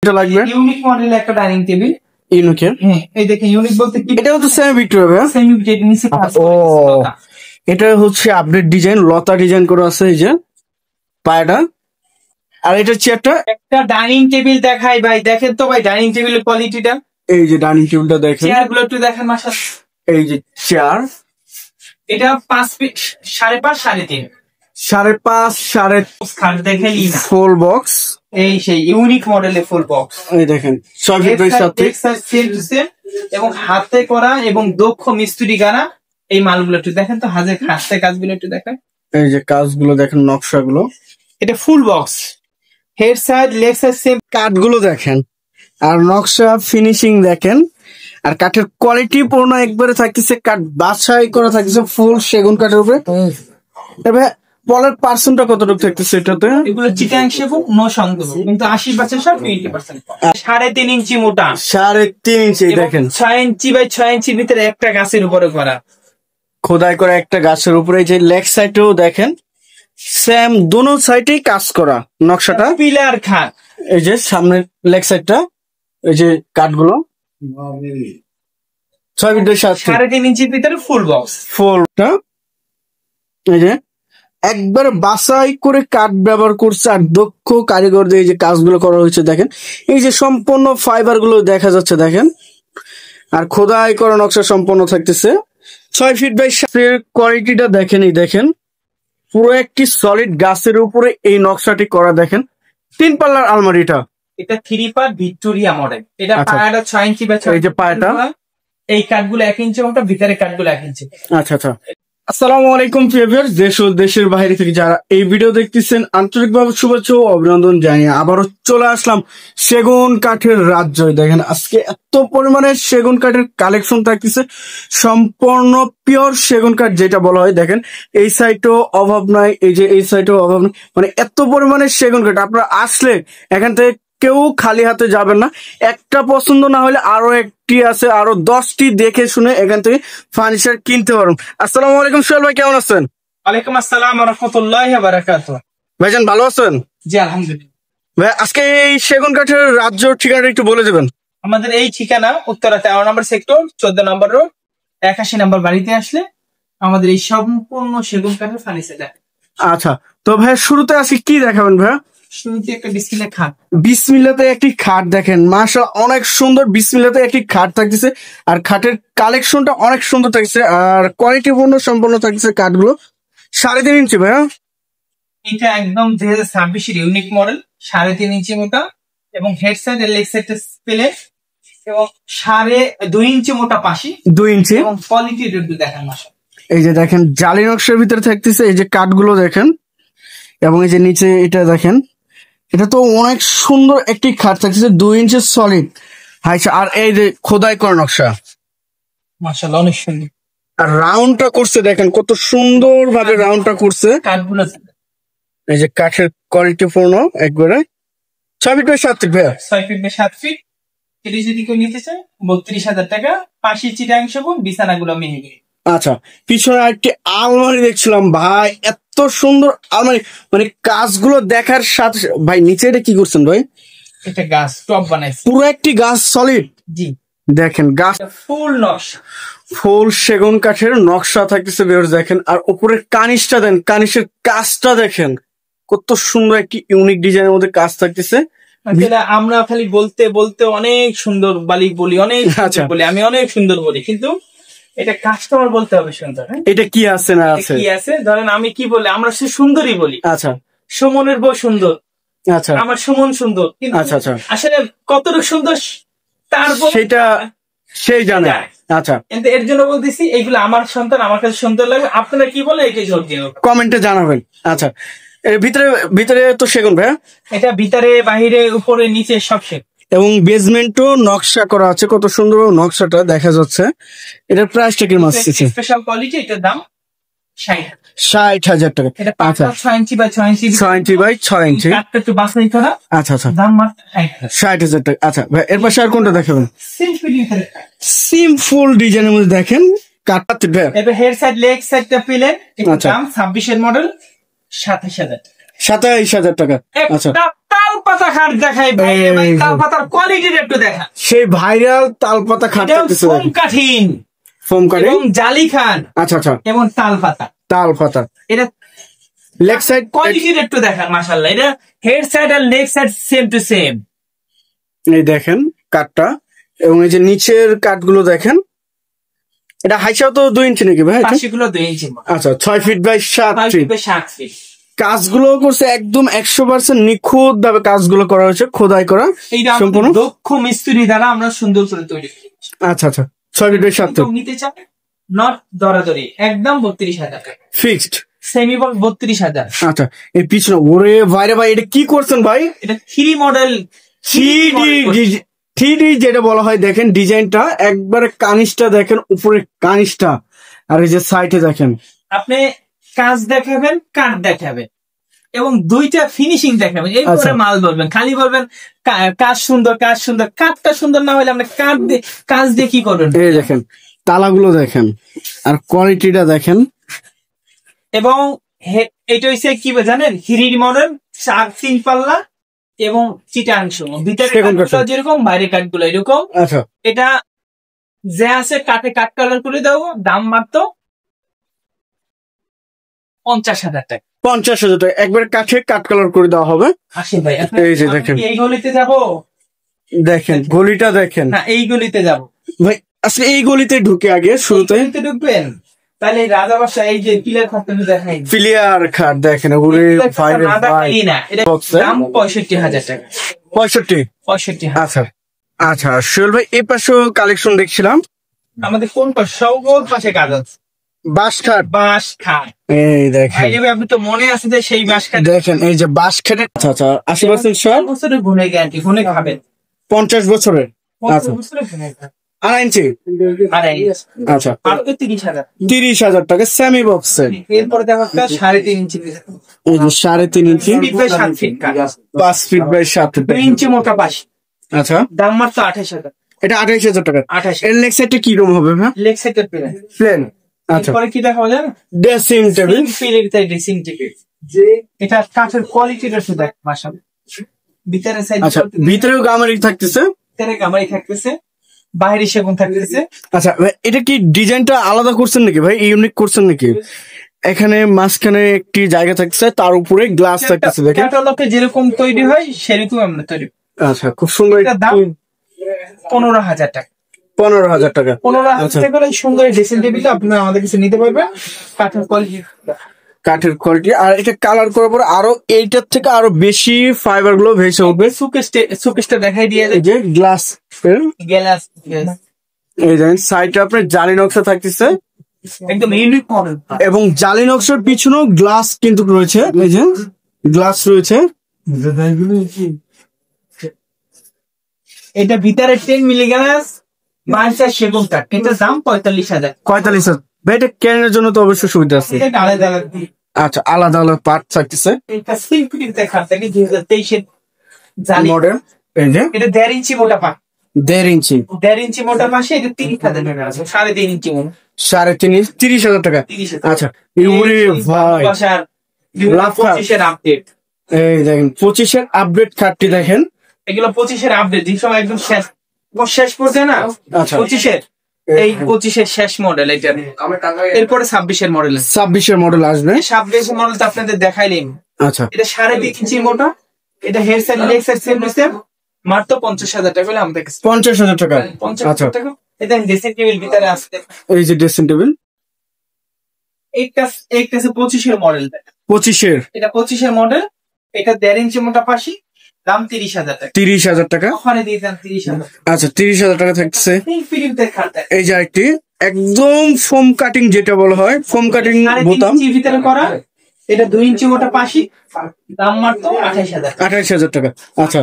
এটা লাগবে unique model একটা ডাইনিং টেবিল। ইউনিক, হ্যাঁ এই দেখেন ইউনিক বলতে কি, এটা তো সেমি ভিক্টোরিয়া। সেমি ভিক্টোরিয়া নিচে কাজ ও করা। এটা হচ্ছে আপডেট ডিজাইন, লতা ডিজাইন করা আছে এই যে পায়টা। আর এটা চেয়ারটা, একটা ডাইনিং টেবিল দেখাই ভাই, দেখেন তো ভাই ডাইনিং টেবিলের কোয়ালিটিটা। এই যে ডাইনিং টেবিলটা দেখেন, চেয়ার গুলো একটু দেখেন মাশাআল্লাহ। এই যে চেয়ার, এটা 5 ফিট 5.5 3.5 5.5 খাট দেখেন না, ফুল বক্স। এই সেই ইউনিক মডেলের ফুল বক্স। এই দেখেন 6 ফিট বাই 7 ফিট এবং হাতে করা এবং দক্ষ মিস্ত্রি গানা। এই মালগুলো একটু দেখেন তো, হাতে কাজগুলো একটু দেখেন, এই যে কাজগুলো দেখেন, নকশাগুলো। এটা full box, head side leg side same. কাঠগুলো দেখেন আর নকশা ফিনিশিং দেখেন, আর কাঠের কোয়ালিটি পূর্ণ একবারে থাকতেছে, কাঠ বাছাই করা থাকতেছে ফুল সেগুন কাঠের উপরে। তবে পলের পার্সেন্টটা কতটুকু থাকতেছে এটাতে? এগুলো চিটাং সেগুন নো সন্দেহ, কিন্তু 80% সব 20%। 3.5 ইঞ্চি মোটা, 3.5 ইঞ্চি দেখেন, 6 ইঞ্চি বাই 6 ইঞ্চির ভিতরে একটা গাছের উপরে করা, খোদাই করা একটা গাছের উপরে। এই যে লেগ সাইডেও দেখেন সেম, দোনো সাইডেই কাজ করা নকশাটা। পিলার খাট, এই যে সামনের লেগ সাইডটা, এই যে কাঠগুলো 6 ফিট বাই 7 ফিট 3.5 ইঞ্চির ভিতরে ফুল বক্স। ফুলটা এই যে একবার বাছাই করে কাঠ ব্যবহার করছে, আর দক্ষ কারিগর দিয়ে এই যে কাজগুলো করা হয়েছে দেখেন। এই যে সম্পূর্ণ ফাইবার গুলো দেখা যাচ্ছে দেখেন, আর খোদাই করা নকশা সম্পূর্ণ থাকতেছে। 6 ফিট বাই 7 ফিট কোয়ালিটিটা দেখেন, এই দেখেন পুরো একটি সলিড গাছের উপরে এই নকশাটি করা দেখেন। 3 পাল্লার আলমারিটা, এটা 3 পার্ট ভিক্টোরিয়া মডেল। এটা আচ্ছা। পায়াটা 6 ইঞ্চি বাই 6। এই যে পায়াটা, এই কাঠগুলো 1 ইঞ্চি মোটা, ভিতরে কাঠগুলো 1 ইঞ্চি। আচ্ছা আচ্ছা। আসসালামু আলাইকুম ভিউয়ার্স, দেশ ও দেশের বাইরে থেকে যারা এই ভিডিও দেখতেছেন আন্তরিকভাবে শুভেচ্ছা ও অভিনন্দন জানিয়ে আবারও চলে আসলাম সেগুন কাঠের রাজ্য। দেখেন আজকে এত পরিমাণে সেগুন কাঠের কালেকশন থাকতেছে, সম্পূর্ণ পিওর সেগুন কাঠ যেটা বলা হয়। দেখেন এই সাইডেও অভাব নাই, এই যে এই সাইডেও অভাব নাই, মানে এত পরিমাণে সেগুন কাঠ। আপনারা আসলে এখান থেকে কেউ খালি হাতে যাবেন না, একটা পছন্দ না হলে আরো একটি আছে, আরো 10টি দেখে শুনে এখান থেকে ফার্নিচার কিনতে পারবেন। আসসালামু আলাইকুম সোহেল ভাই, কেমন আছেন? ওয়ালাইকুম আসসালাম ওয়া রাহমাতুল্লাহি ওয়া বারাকাতুহু। ভাইজান ভালো আছেন? জি আলহামদুলিল্লাহ। ভাই আজকে এই সেগুন কাঠের রাজ্য ঠিকানাটা একটু বলে দেবেন। আমাদের এই ঠিকানা উত্তরা 13 নম্বর সেক্টর, 14 নম্বর রোড, 81 নম্বর বাড়িতে আসলে আমাদের এই সম্পূর্ণ সেগুন কাঠের ফার্নিচার দেখেন। আচ্ছা, তো ভাই শুরুতে আজকে কি দেখাবেন ভাই? শুরুতে একটা ডিসপ্লে খাট। বিসমিল্লাতে একটি খাট দেখেন, মাশাআল্লাহ অনেক সুন্দর। বিসমিল্লাতে একটি খাট থাকতেছে, আর খাটের কালেকশনটা অনেক সুন্দর থাকছে, আর কোয়ালিটিপূর্ণ সম্পন্ন থাকছে কাঠগুলো। 3.5 ইঞ্চি ভাই, এটা একদম 2026 এর ইউনিক মডেল, 3.5 ইঞ্চি মোটা এবং হেড সাইড এর লেগ সাইড প্লেট এবং 2.5 ইঞ্চি মোটা পাশি, 2 ইঞ্চি। এবং কোয়ালিটি একটু দেখেন মাশাআল্লাহ। এই যে দেখেন জালি নকশার ভিতরে থাকতেছে, এই যে কাঠগুলো দেখেন, এবং এই যে নিচে এটা দেখেন, এটা তো অনেক সুন্দর একটি খাট থাকতেছে, 2 ইঞ্চি সলিড হাইসা। আর এই যে খোদাই করা নকশা মাশাআল্লাহ অনেক সুন্দর। আর রাউন্ডটা করছে দেখেন, কত সুন্দর ভাবে রাউন্ডটা করছে। কাঠগুলো এই যে কাঠের কোয়ালিটি পূর্ণ একবারে। 6 ফিট বাই 7 ফিট ভাইয়া, 6 ফিট বাই 7 ফিট। এটি যদি কেউ নিতে চায় 32,000 টাকা। পাশি চিটাং সেগুন, বিছানাগুলো মেহগনি। আচ্ছা, পিছনে আরেকটি আলমারি দেখছিলাম ভাই, এত সুন্দর আলমারি, মানে কাজগুলো দেখার সাথে ভাই। নিচে এটা কি করছেন ভাই? এটা গাছ টপ বানাইছে, পুরো একটি গাছ সলিড। জি দেখেন গাছ ফুল নকশা, ফুল সেগুন কাঠের নকশা থাকতেছে ভিউয়ার্স দেখেন। আর উপরের কানিশটা দেন, কানিশের কাজটা দেখেন, কত সুন্দর একটি ইউনিক ডিজাইনের মধ্যে কাজ থাকতেছে। আসলে আমরা খালি বলতে বলতে অনেক সুন্দর বালিক বলি, অনেক আচ্ছা বলি, আমি অনেক সুন্দর বলি, কিন্তু এটা কাস্টমার বলতে হবে সুন্দর। হ্যাঁ এটা কি আছে না আছে, কি আছে, ধরেন আমি কি বলি, আমরা সে সুন্দরই বলি। আচ্ছা সুমনের বউ সুন্দর, আচ্ছা আমার সুমন সুন্দর, কিন্তু আচ্ছা আচ্ছা আসলে কতটুকু সুন্দর তারপর সেটা সেই জানে। আচ্ছা, কিন্তু এর জন্য বলতেছি এইগুলো আমার সন্তান, আমার কাছে সুন্দর লাগে। আপনারা কি বলে এটাই জোর দিয়ে কমেন্টে জানাবেন। আচ্ছা, এর ভিতরে ভিতরে তো সেগুন ভাইয়া, এটা ভিতরে বাহিরে উপরে নিচে সব শেখ, এবং বেসমেন্টও নকশা করা আছে, কত সুন্দর নকশাটা দেখা যাচ্ছে। এটার প্রাইসটা কি মাসছে? স্পেশাল কোয়ালিটি, এটার দাম 60,000 টাকা। এটা আচ্ছা 6 inch by 6 inch, 6 inch by 6 ইঞ্চি। কাঠটা একটু বাছাই করা, আচ্ছা আচ্ছা, দাম মাত্র 60,000 টাকা। আচ্ছা ভাই, এর পাশে আর কোনটা দেখাবেন? সিম্পল। সিম্পল ডিজাইনের মধ্যে দেখেন কাঠটা ভাই। এবার হেড সাইড লেগ সাইডটা পেলেন, এটার আচ্ছা। দাম 26 এর মডেল, 27,000 টাকা। 27,000 টাকা। আচ্ছা, একটা তাল তালপাতা খাট দেখাই ভাই, ভাই তালপাতার কোয়ালিটির একটু দেখা। সেই ভাইরাল তালপাতা খাট থাকতেছে, ফোম কাঠিন, ফোম কাটিং, এবং জালি খাট, আচ্ছা আচ্ছা, এবং তালপাতা। তালপাতা। এটা লেগ সাইড কোয়ালিটির একটু দেখান, মাশাআল্লাহ। এটা হেড সাইড আর leg side same to same. এই দেখেন কাঠটা, এবং এই যে নিচের কাঠগুলো দেখেন। এটা হাইসাও তো 2 ইঞ্চি নাকি ভাই? পাশেগুলো 2 ইঞ্চি। আচ্ছা, 6 ফিট বাই 7 ফিট। কাজগুলো করছে একদম 100% নিখুঁত ভাবে কাজগুলো করা হয়েছে, খোদাই করা সম্পূর্ণ দক্ষ মিস্ত্রি দ্বারা আমরা সুন্দর করে তৈরি করেছি। আচ্ছা আচ্ছা, 6 ফিট বাই 7 ফিট। নিতে চান নট দরাদরি একদম 32,000 টাকা ফিক্সড। Semi box 32,000। আচ্ছা, এই পিছনে ওরে ভাইরে ভাই, এটা কি করছেন ভাই? এটা 3 মডেল, 3D যেটা বলা হয়। দেখেন ডিজাইনটা একবারে, কানিসটা দেখেন, উপরে কানিসটা, আর এই যে সাইডে দেখেন। আপনি কাজ দেখাবেন, কাঠ দেখাবেন, এবং দুইটা ফিনিশিং দেখাবেন, এরপরে মাল বলবেন। খালি বলবেন কাজ সুন্দর, কাজ সুন্দর, কাঠটা সুন্দর না হলে আপনি কাজ দিয়ে কি করবেন? এই দেখেন তালাগুলো দেখেন, আর কোয়ালিটিটা দেখেন। এবং এটা হচ্ছে কি জানেন, হিরির মডেল, 3 পাল্লা এবং চিটাংশ। ভিতরে যেরকম, বাইরে কাঠগুলো এরকম। আচ্ছা, এটা যে আছে কাঠে কাঠ কালার করে দেবো, দাম মাত্র 50,000 টাকা। 50,000 টাকা একবারে কাঠে কাঠ কালার করে দেওয়া হবে। আসেন ভাই, এই যে দেখেন, এই গলিতে যাবো, দেখেন গলিটা দেখেন। না, এই গলিতে যাবো ভাই, আসলে এই গলিতে ঢুকে আগে শুরুতে ঢুকবেন, তাহলে রাজা বাসা এই যে পিলার খাটটা দেখাই, ফিলিয়ার খাট দেখেন। ওরে ভাইরে ভাই, দাম 65,000 টাকা। 65। আচ্ছা আচ্ছা, সোহেল ভাই এই পাশেও কালেকশন দেখছিলাম। আমাদের কোন পাশে? সৌগত পাশে কাজ আছে, বাঁশ খাট। বাঁশ খাট, এই দেখেন, আপনি তো মনে আছে যে সেই বাঁশ খাট দেখেন, এই যে বাঁশ খাটে। আচ্ছা আচ্ছা, 80% সব বছরের গুণে গ্যারান্টি, গুণে খাবেন। 50 বছরের। 50 আচ্ছা, বছরের গুণে খাবেন। 2.5 ইঞ্চি। আচ্ছা, 30,000 টাকা সেমি বক্সের। এরপরে দেখো একটা 3.5 ইঞ্চি, এই যে 3.5 ইঞ্চি, 7 ফিট কাঠ, 5 ফিট বাই 7 ফিট, 2 ইঞ্চি মোটা বাঁশ। আচ্ছা, দাম মাত্র 28,000। এটা 28,000 টাকা। 28। এর লেগ সাইডটা কি রকম হবে ভাই? লেগ সাইডের প্লেন। আচ্ছা, এরপরে কি দেখাবো জানেন? Dressing table. ড্রেসিং টেবিল, যে এটা কাঠের কোয়ালিটিটা শুধু দেখ, মাশাআল্লাহ। ভিতরে সাইড, আচ্ছা, ভিতরেও গামারি থাকতেছে, ভিতরে গামারি থাকতেছে, বাইরে সেগুন থাকতেছে। আচ্ছা ভাই, এটা কি ডিজাইনটা আলাদা করছেন নাকি ভাই? ইউনিক করছেন নাকি? এখানে মাঝখানে একটি জায়গা থাকছে, তার উপরে গ্লাস থাকতেছে, দেখেন। ক্যাটালগে যেরকম তৈরি হয় সেরকম আমরা তৈরি। আচ্ছা, খুব সুন্দর। এটার দাম 15,000 টাকা। 15,000 টাকা। 15,000 টাকা এই সুন্দর ড্রেসিং টেবিলটা আপনারা আমাদের কাছে নিতে পারবেন। কাঠের কোয়ালিটি, কাঠের কোয়ালিটি, আর এটা কালার করার পর আরো এইটার থেকে আরো বেশি ফাইবার গুলো ভেসে উঠবে। সুকেসটা দেখাই দিয়ে এই যে গ্লাস, গ্লাস, এই দেখেন সাইডে আপনার জালি নকশা থাকতেছে, একদম ইউনিক মডেল। এবং জালি নকশার পিছনেও গ্লাস কিন্তু রয়েছে, এই যে গ্লাস রয়েছে। এটা ভিতরে 10 মিলিগ্রাম বাঁশা সেগুন কাঠ, এটার দাম 45,000। 45,000 ভাই, এটা কেনার জন্য তো অবশ্যই সুবিধা আছে। এটা আলাদা আচ্ছা, আলাদা আলাদা পার্ট থাকতেছে। এটা সিম্পলি দেখা থাকে 2023 এর জালি মডেল। এই যে এটা 1.5 ইঞ্চি মোটা পা, 1.5 ইঞ্চি, 1.5 ইঞ্চি মোটা পাশে এটা 30,000 টাকা আছে। 3.5 ইঞ্চি মোটা, 3.5, 30,000 টাকা। 30,000। আচ্ছা, ইউরি ভাই, বাসার 2025 এর আপডেট। এই দেখেন 25 এর আপডেট কার্ডটি দেখেন। এগুলো 25 এর আপডেট, যে সময় একদম শেষ পড়ছে না। আচ্ছা, 25 এর, এই 25 এর শেষ মডেল এটা। এরপরে 26 এর মডেল, 26 এর মডেল আসবে। 26 এর মডেল তো আপনাদের দেখাইলাম। আচ্ছা, এটা 2.5 ইঞ্চি মোটা, এটা head side leg side same মাত্র 50,000 টাকা হলে আমাদের কাছে। 50,000 টাকা। 50,000 টাকা। এটা ড্রেসিং টেবিল ভিতরে আসছে, এই যে ড্রেসিং টেবিল। একটা 25 এর মডেল, 25 এর, এটা 25 এর মডেল। এটা 1.5 ইঞ্চি মোটা পাশি, দাম 30,000 টাকা। 30,000 টাকা। ওখানে দিয়ে দেন 30,000। আচ্ছা, 30,000 টাকা থাকছে। এই ফিল্মতে খাটে, এই যে একটি একদম ফোম কাটিং, যেটা বলা হয় ফোম কাটিং বোতাম, 3.5 ইঞ্চি ভিতরে করা। এটা 2 ইঞ্চি মোটা পাশি, দাম মাত্র 28,000। 28,000 টাকা। আচ্ছা,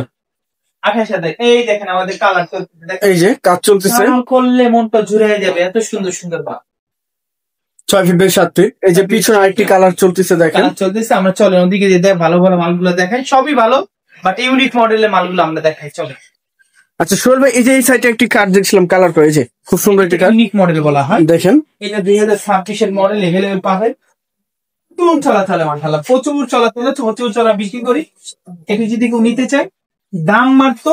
28,000। এই দেখেন আমাদের কালার চলতেছে, এই যে কাজ চলতেছে, করলে মনটা জুড়ে যাবে, এত সুন্দর সুন্দর বা 6 ফিট বাই 7 ফিট। এই যে পিছনে আরেকটি কালার চলতেছে, দেখেন কালার চলতেছে। আমরা চলেন ওদিকে যে ভালো ভালো মালগুলো দেখাই, সবই ভালো, বাট ইউনিক মডেলের মালগুলো আমরা দেখাই, চলে। আচ্ছা সোহেল ভাই, এই যে এই সাইডে একটি কার্ড দেখছিলাম কালার করে, এই যে খুব সুন্দর একটি কার্ড, ইউনিক মডেল বলা হয়। দেখেন এটা 2026 এর মডেল, এভেলেবল পাবেন। প্রচুর চলাচলে মাশাআল্লাহ, প্রচুর চলাচলে, প্রচুর চলা বিক্রি করি। এটি যদি কেউ নিতে চায় দাম মাত্র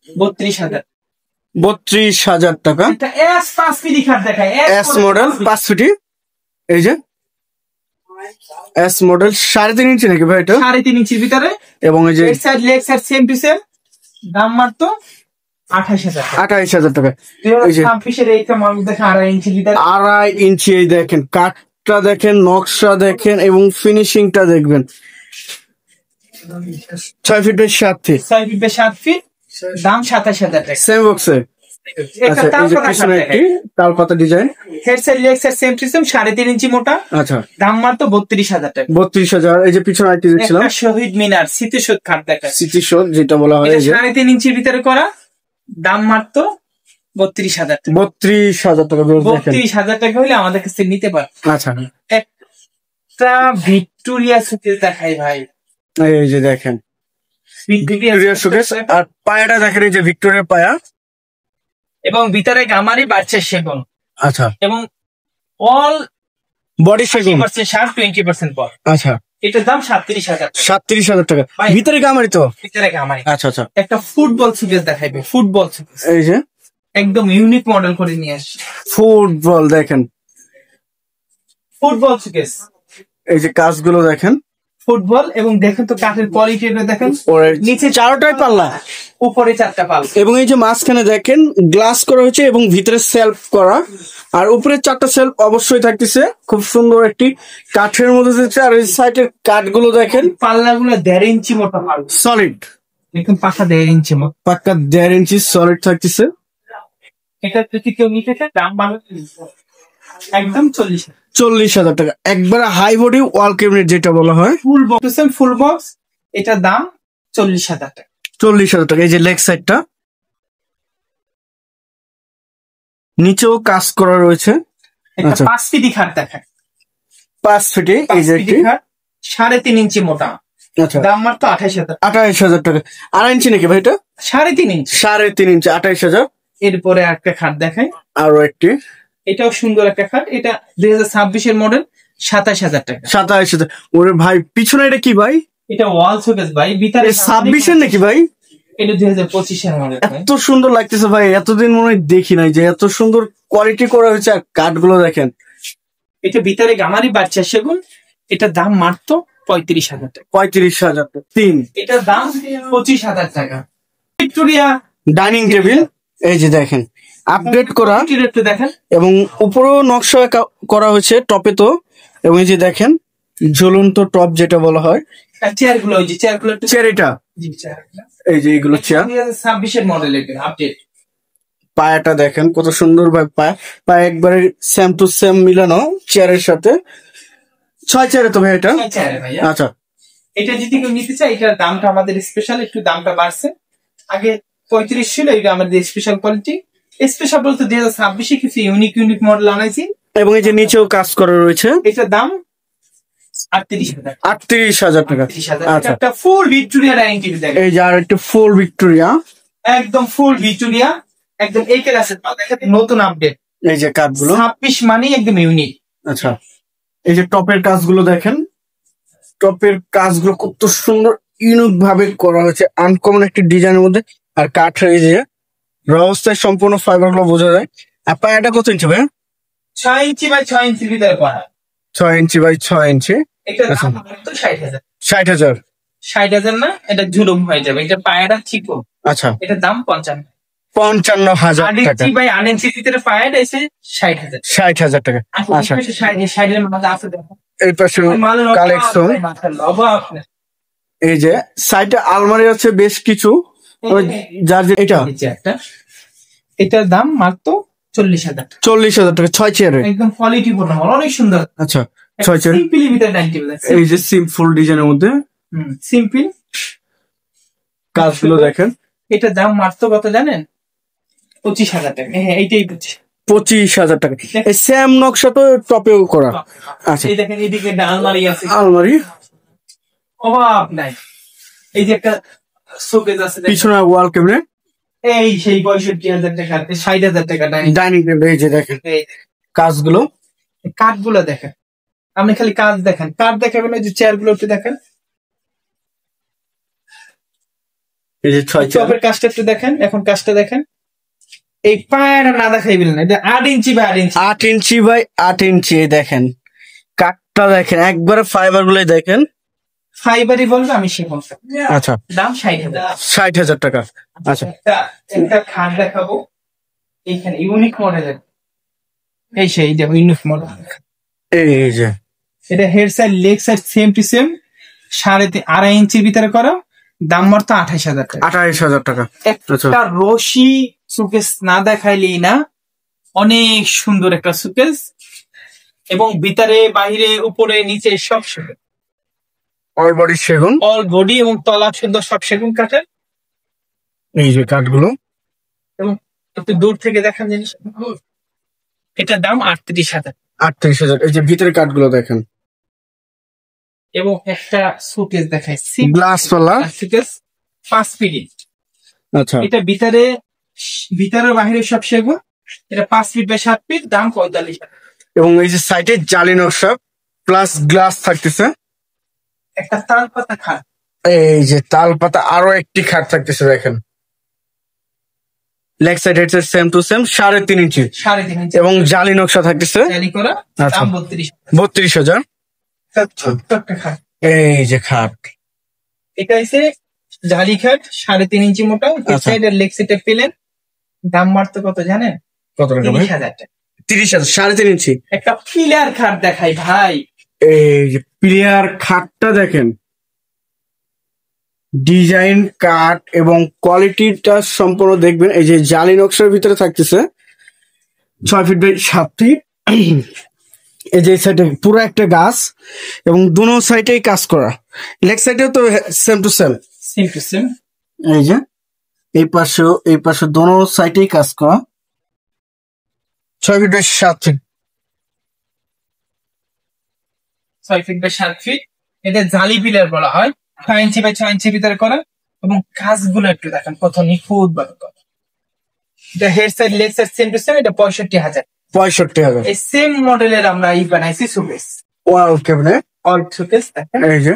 32,000। 32,000 টাকা। এটা এস 5 ফিটি খাট দেখায়, এস মডেল 5 ফিটি, এই যে এস মডেল 3.5 ইঞ্চি নাকি ভাই এটা? 3.5 ইঞ্চির ভিতরে, এবং এই যে side leg side same to same, দাম মাত্র 28,000 টাকা। 28,000 টাকা। এই যে 2026 এইটা মাল দেখেন 2.5 ইঞ্চির ভিতরে, 2.5 ইঞ্চি, এই দেখেন কাঠটা দেখেন, নকশা দেখেন এবং ফিনিশিংটা দেখবেন। 6 feet by 7 feet, 6 feet by 7 feet, দাম 27,000 টাকা। সেম বক্সে। একটা আচ্ছা, এই যে পিছনে একটি তালপাতা design, head side leg side same to same, 3.5 inch মোটা, আচ্ছা দাম মাত্র 32,000 টাকা। 32,000। এই যে পিছনে একটি দেখছিলাম, একটা শহীদ মিনার স্মৃতিসৌধ খাট দেখায়, স্মৃতিসৌধ যেটা বলা হয়, এটা এই যে 3.5 ইঞ্চির ভিতরে করা, দাম মাত্র 32,000 টাকা। 32,000 টাকা। দেখেন 32,000 টাকা হলে আমাদের কাছে নিতে পারে। আচ্ছা, একটা ভিক্টোরিয়া সুকেস দেখাই ভাই, এই যে দেখেন ভিক্টোরিয়া শোকেস, আর পায়াটা দেখেন, এই যে ভিক্টোরিয়ার পায়া, এবং ভিতরে গামারি বাড়ছে সেগুন, আচ্ছা এবং অল বডি সেগুন, 20% পর। আচ্ছা এটার দাম 37,000 টাকা। 37,000 টাকা। ভাই, ভিতরে গামারি তো, ভিতরে গামারি। আচ্ছা আচ্ছা। একটা ফুটবল সুকেস দেখাইবে, ফুটবল সুকেস, এই যে একদম ইউনিক মডেল করে নিয়ে আসছে ফুটবল দেখেন, ফুটবল সুকেস, এই যে কাজগুলো দেখেন, ফুটবল। এবং দেখেন তো কাঠের কোয়ালিটিটা দেখেন, নিচে 4টাই পাল্লা, উপরে 4টা পাল, এবং এই যে মাঝখানে দেখেন গ্লাস করা হয়েছে এবং ভিতরে সেলফ করা, আর উপরে 4টা সেলফ অবশ্যই থাকতেছে। খুব সুন্দর একটি কাঠের মধ্যে দিচ্ছে। আর এই সাইডের কাঠগুলো দেখেন, পাল্লাগুলো 1.5 ইঞ্চি মোটা পাল, সলিড, দেখুন পাকা 1.5 ইঞ্চি মোটা, পাক্কা 1.5 ইঞ্চি সলিড থাকতেছে। এটা যদি কেউ নিতে চায় দাম বাড়বে একদম 40,000 টাকা। একবার হাই বডি ওয়াল ক্যাবিনেট যেটা বলা হয়, ফুল বক্স, ফুল বক্স, এটার দাম 40,000 টাকা। 40,000 টাকা। এই যে লেগ সাইডটা, নিচেও কাজ করা রয়েছে। একটা আচ্ছা, 5 ফিটি খাট দেখায়, 5 ফিটে, এই যে 5 ফিটি একটি, খাট 3.5 ইঞ্চি মোটা, আচ্ছা দাম মাত্র 28,000। 28,000 টাকা। 2.5 ইঞ্চি নাকি ভাই এটা? 3.5 ইঞ্চি। 3.5 ইঞ্চি, 28,000। এরপরে একটা খাট দেখায়, আরো একটি, এটাও সুন্দর একটা খাট, এটা 2026 এর মডেল, 27,000 টাকা। 27,000। ওরে ভাই, পিছনে এটা কি ভাই? এটা ওয়াল শোকেস ভাই, ভিতরে 26 এর নাকি ভাই? এটা 2025 এর মডেল। এত সুন্দর লাগতেছে ভাই, এতদিন মনে হয় দেখি নাই যে এত সুন্দর কোয়ালিটি করা হয়েছে। আর কাঠগুলো দেখেন, এটা ভিতরে গামারি বাচ্চা সেগুন, এটার দাম মাত্র 35,000 টাকা। 35,000 টাকা। 3 এটার দাম 25,000 টাকা। ভিক্টোরিয়া ডাইনিং টেবিল, এই যে দেখেন আপডেট করা, একটু দেখেন, এবং উপরেও নকশা করা হয়েছে টপে তো। এবং এই যে দেখেন ঝুলন্ত টপ যেটা বলা হয়, চেয়ার গুলো, ওই যে চেয়ার গুলো একটু, চেয়ার, এটা জি চেয়ার, এই যে এগুলো চেয়ার। 2026 এর মডেল, এটা আপডেট। পায়াটা দেখেন কত সুন্দর ভাই, পায়া একবারে সেম টু সেম মিলানো চেয়ারের সাথে। 6 চেয়ারে তো ভাই এটা? চেয়ার ভাইয়া। আচ্ছা, এটা যদি কেউ নিতে চায়, এটার দামটা আমাদের স্পেশাল, একটু দামটা বাড়ছে, আগে 35 ছিল, এটা আমাদের স্পেশাল কোয়ালিটি। স্পেশাল বলতে 2026 কিছু ইউনিক মডেল আনাইছি। এবং এই যে নিচেও কাজ করা রয়েছে। এটার দাম 38,000। 38,000 টাকা। 38,000। আচ্ছা, একটা ফুল ভিক্টোরিয়া ডাইনিং টেবিল দেখেন, এই যে আর একটা ফুল ভিক্টোরিয়া, একদম ফুল ভিক্টোরিয়া, একদম এই ক্লাসের, নতুন আপডেট। এই যে কাঠগুলো 26 মানেই একদম ইউনিক। আচ্ছা, এই যে টপের কাজগুলো দেখেন, টপের কাজগুলো কত সুন্দর ইউনিক ভাবে করা হয়েছে, আনকমন একটি ডিজাইনের মধ্যে। আর কাঠের এই যে র অবস্থায় সম্পূর্ণ ফাইবার গুলো বোঝা যায়। আর পায়াটা কত ইঞ্চি ভাই? 6 ইঞ্চি বাই 6 ইঞ্চির ভিতরে করা, 6 ইঞ্চি বাই 6 ইঞ্চি। এটা দাম মাত্র 60,000। 60,000। 60,000 না, এটা ঝুলুম হয়ে যাবে, এটা পায়রা চিকো, আচ্ছা, এটার দাম 55। 55,000 8 টাকা। ইঞ্চি বাই 8 ইঞ্চির ভিতরে পায়রা এসে 60,000। 60,000 টাকা। আচ্ছা, 60 এর মধ্যে আছে দেখো, এই পাশে কালেকশন, এই যে সাইডে আলমারি আছে বেশ কিছু, যার যে এটা, এটার দাম মাত্র 40,000। 40,000 টাকা। 6 চেয়ারে, একদম কোয়ালিটি পূর্ণ, অনেক সুন্দর। আচ্ছা 6 চেয়ার, সিম্পলি ভিতরে ডাইনিং টেবিল আছে, এই যে সিম্পল ডিজাইনের মধ্যে সিম্পল কাজগুলো দেখেন। এটার দাম মাত্র কত জানেন? 25,000 টাকা। হ্যাঁ, এইটাই 25,000 টাকা। এই সেম নকশা তো টপেও করা। আচ্ছা, এই দেখেন, এদিকে আলমারি আছে, আলমারি, অভাব নাই। এই যে একটা শোকেস আছে, পিছনে ওয়াল ক্যাবিনেট, এই সেই 65,000 টাকা, 60,000 টাকা ডাইনিং টেবিল। এই যে দেখেন কাজগুলো, কাঠগুলো দেখেন, আপনি খালি কাজ দেখেন, কাঠ দেখাবেন, ওই যে চেয়ার গুলো একটু দেখেন, এই যে 6 চপের কাজটা একটু দেখেন, এখন কাজটা দেখেন, এই পায়রা না দেখাইবেন না, এটা 8 inch by 8 inch, 8 inch by 8 ইঞ্চি। এই দেখেন কাঠটা দেখেন, একবারে ফাইবার গুলো দেখেন, ফাইবারই বলবো আমি সে বলবো। আচ্ছা দাম 60,000। 60,000 টাকা। আচ্ছা একটা খাট দেখাবো, এইখানে ইউনিক মডেলের, এই সেই দেখো ইউনিক মডেল, এই যে এটা head side leg side same to same, 2.5 ইঞ্চির ভিতরে করা, দাম মাত্র 28,000 টাকা। 28,000 টাকা। একটা রশি সুকেস না দেখাইলেই না, অনেক সুন্দর একটা সুকেস, এবং ভিতরে বাহিরে উপরে নিচে সব সেগুন, অল বডি সেগুন, অল বডি এবং তলা সুন্দর সব সেগুন কাঠের। এই যে কাঠগুলো, এবং একটু দূর থেকে দেখান জিনিস, এটার দাম 38,000। 38,000। এই যে ভিতরে কাঠগুলো দেখেন, এবং একটা সুকেস দেখাই, গ্লাস পাল্লা সুকেস 5 ফিট। আচ্ছা এটা ভিতরে বাহিরে সব সেগুন, এটা 5 ফিট বাই 7 ফিট, দাম 45,000। এবং এই যে সাইডে জালি নকশা প্লাস গ্লাস থাকতেছে। একটা তাল পাতা খাট, এই যে তাল পাতা আরো একটি খাট থাকতেছে দেখেন, leg side head side same to same, 3.5 ইঞ্চি 3.5 ইঞ্চি এবং জালি নকশা থাকতেছে। জালি করা, আচ্ছা। দাম 32,000। 32,000। ছোট্ট একটা খাট, এই যে খাট, এটা হচ্ছে জালি খাট, 3.5 ইঞ্চি মোটা, আচ্ছা। সাইডের লেগ সাইডে পেলেন, দাম মাত্র কত জানেন? কত টাকা ভাই? 30,000 টাকা। 30,000, 3.5 ইঞ্চি। একটা পিলার খাট দেখাই ভাই, এই যে প্লেয়ার খাটটা দেখেন, ডিজাইন কাট এবং কোয়ালিটিটা সম্পূর্ণ দেখবেন। এই যে জালি নকশার ভিতরে থাকতেছে, 6 ফিট বাই 7 ফিট। এই যে সাইডে পুরো একটা গাছ এবং দুনো সাইডেই কাজ করা, লেগ সাইডেও তো same to same. Same to same. এই যে এই পাশে দুনো সাইডেই কাজ করা, 6 feet by 7 feet. 6 feet by 7 feet, এটা জালি পিলার বলা হয়, 6 ইঞ্চি বাই 6 ইঞ্চি ভিতরে করা, এবং কাজগুলো একটু দেখেন কত নিখুঁত ভাবে করা। এটা head side leg side same to same, এটা 65,000। 65,000। এই সেম মডেলের আমরা এই বানাইছি সুকেস, ওয়াও ক্যাবিনেট, অল সুকেস দেখেন, এই যে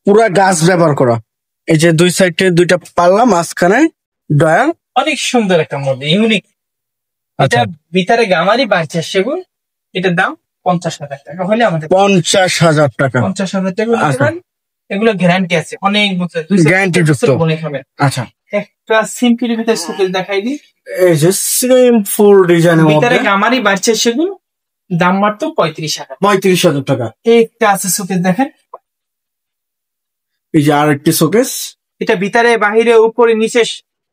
পুরা গাছ ব্যবহার করা। এই যে দুই সাইডে দুইটা পাল্লা, মাঝখানে ডয়ার, অনেক সুন্দর একটা মডেল, ইউনিক। এটা আচ্ছা ভিতরে গামারি বাড়ছে সেগুন, এটার দাম 50,000 টাকা হলে আমাদের 50,000 টাকা। 50,000 টাকা হলে আচ্ছা। পাবেন। এগুলো গ্যারান্টি আছে অনেক বছর, Guarantee যুক্ত। বনে খাবেন। আচ্ছা একটা সিম্পল ভিতরে সুকেস দেখাই দিই, এই যে সিম্পল ডিজাইনের ভিতরে মধ্যে গামারি বাড়ছে সেগুন, দাম মাত্র 35,000। 35,000 টাকা। একটা আছে সুকেস দেখেন, এই যে আরেকটি শোকেস, এটা ভিতরে বাহিরে উপরে নিচে,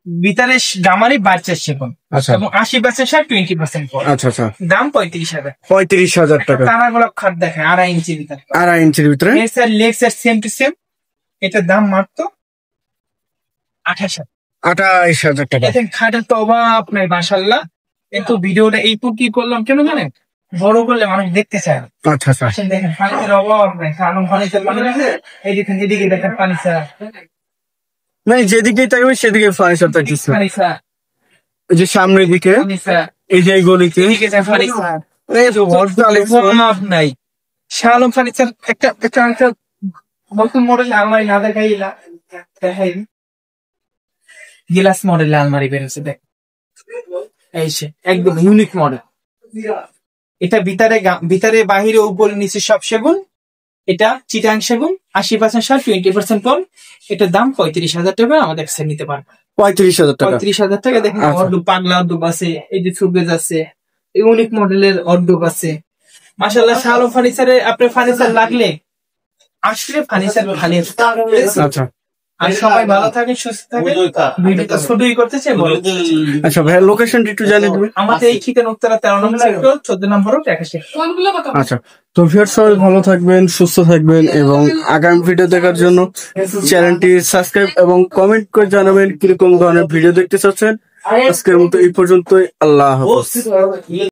ভিতরে গামারি বাড়ছে সেগুন, আচ্ছা এবং 80% সার 20% পর, আচ্ছা আচ্ছা, দাম 35,000। 35,000 টাকা। টানা গোলাপ খাট দেখেন 2.5 ইঞ্চির ভিতরে, 2.5 ইঞ্চির ভিতরে, এর sir leg sir same to same, এটার দাম মাত্র 28,000। 28,000 টাকা। দেখেন খাটের তো অভাব নাই মাশাআল্লাহ, কিন্তু ভিডিওটা এই কি করলাম কেন জানেন, বড় করলে মানুষ দেখতে চায় না। আচ্ছা আচ্ছা, আসেন দেখেন ফার্নিচার অভাব নাই, কারণ ফার্নিচার মানে এদিকে দেখেন ফার্নিচার, মানে যেদিকেই থাকবে সেদিকে ফার্নিচার থাকতেছে। ফার্নিচার, এই যে সামনের দিকে, ফার্নিচার, এই যে এই গলিতে, এদিকে যায় ফার্নিচার, এই যে অভাব নাই। শাহ আলম ফার্নিচার একটা নতুন মডেল আলমারি না দেখাই গ্লাস মডেল আলমারি বেরোছে দেখ, এই সে একদম ইউনিক মডেল। এটা ভিতরে বাহিরে উপরে নিচে সব সেগুন, এটা চিটাং সেগুন, 80% সার 20% কম, এটার দাম 35,000 টাকা, আমাদের কাছে নিতে পারবে। 35,000 টাকা। 35,000 টাকা। দেখেন আচ্ছা। অর্ডব, পাগলা অর্ডব আছে, এই যে সুবেজ আছে, ইউনিক মডেলের অর্ডব আছে মাশাআল্লাহ। শাহ আলম ফার্নিচারে আপনার ফার্নিচার লাগলে আসলে ফার্নিচার ভালো। আচ্ছা আর সবাই ভালো থাকেন, সুস্থ থাকেন। ভিডিওটা ছোটই করতেছে বলে। আচ্ছা ভাইয়া, লোকেশনটা একটু জানিয়ে দিবেন। আমাদের এই ঠিকানা উত্তরা 13 নম্বর সেক্টর 14 নম্বর টাকাশি। আচ্ছা, তো ভিউয়ার্স সবাই ভালো থাকবেন, সুস্থ থাকবেন এবং আগামী ভিডিও দেখার জন্য চ্যানেলটি সাবস্ক্রাইব এবং কমেন্ট করে জানাবেন কিরকম ধরনের ভিডিও দেখতে চাচ্ছেন। আজকের মতো এই পর্যন্তই, আল্লাহ হাফেজ।